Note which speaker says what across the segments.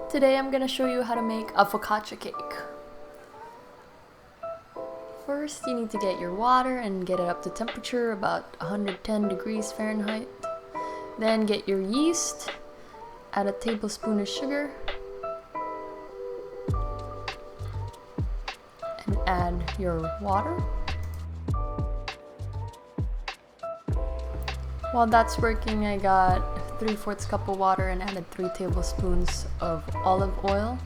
Speaker 1: Today I'm gonna show you how to make a focaccia cake. First, you need to get your water and get it up to temperature about 110 degrees Fahrenheit. Then get your yeast, add a tablespoon of sugar, and add your water. While that's working, I got 3/4 cup of water and added 3 tablespoons of olive oil.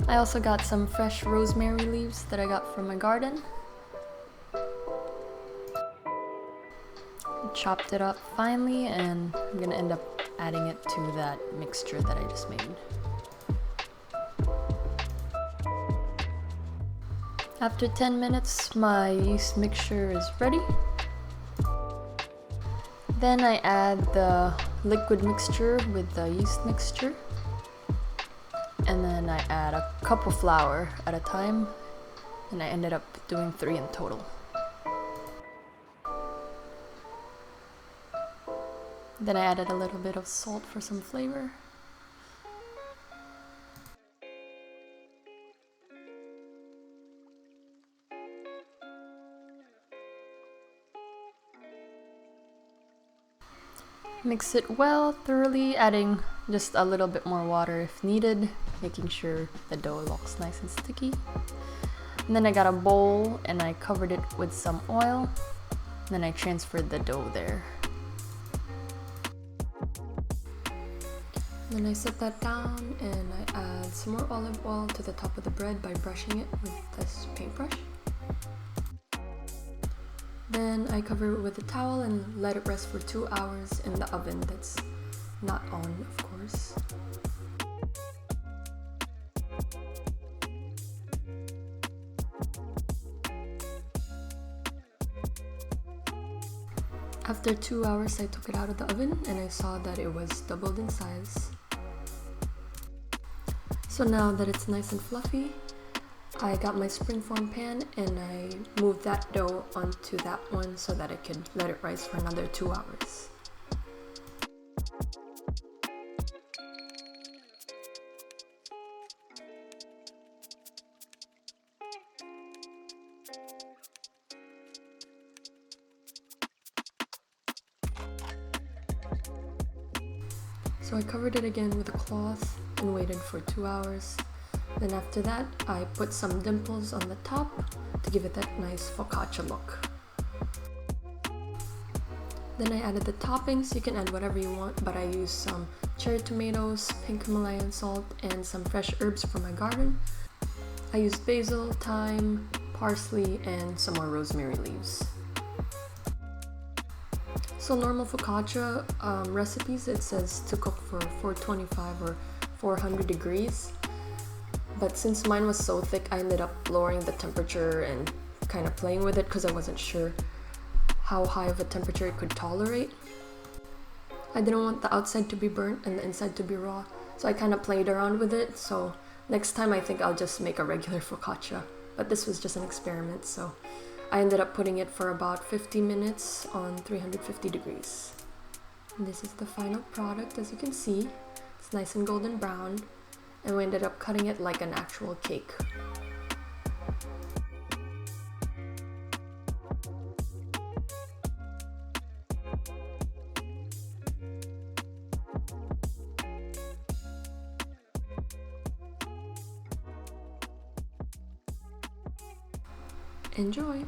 Speaker 1: I also got some fresh rosemary leaves that I got from my garden. Chopped it up finely, and I'm gonna end up adding it to that mixture that I just made. After 10 minutes, my yeast mixture is ready. Then I add the liquid mixture with the yeast mixture. And then I add a cup of flour at a time. And I ended up doing 3 in total. Then I added a little bit of salt for some flavor. Mix it well, thoroughly, adding just a little bit more water if needed, making sure the dough looks nice and sticky. And then I got a bowl and I covered it with some oil. And then I transferred the dough there. Then I set that down and I add some more olive oil to the top of the bread by brushing it with this paintbrush. Then I cover it with a towel and let it rest for 2 hours in the oven that's not on, of course. After 2 hours, I took it out of the oven and I saw that it was doubled in size. So now that it's nice and fluffy, I got my springform pan and I moved that dough onto that one so that I could let it rise for another 2 hours. So I covered it again with a cloth and waited for 2 hours. Then after that, I put some dimples on the top to give it that nice focaccia look. Then I added the toppings. You can add whatever you want, but I used some cherry tomatoes, pink Himalayan salt, and some fresh herbs from my garden. I used basil, thyme, parsley, and some more rosemary leaves. So normal focaccia recipes, it says to cook for 425 or 400 degrees. But since mine was so thick, I ended up lowering the temperature and kind of playing with it because I wasn't sure how high of a temperature it could tolerate. I didn't want the outside to be burnt and the inside to be raw, so I kind of played around with it. So next time I think I'll just make a regular focaccia. But this was just an experiment, so I ended up putting it for about 50 minutes on 350 degrees. And this is the final product. As you can see, it's nice and golden brown. And we ended up cutting it like an actual cake. Enjoy!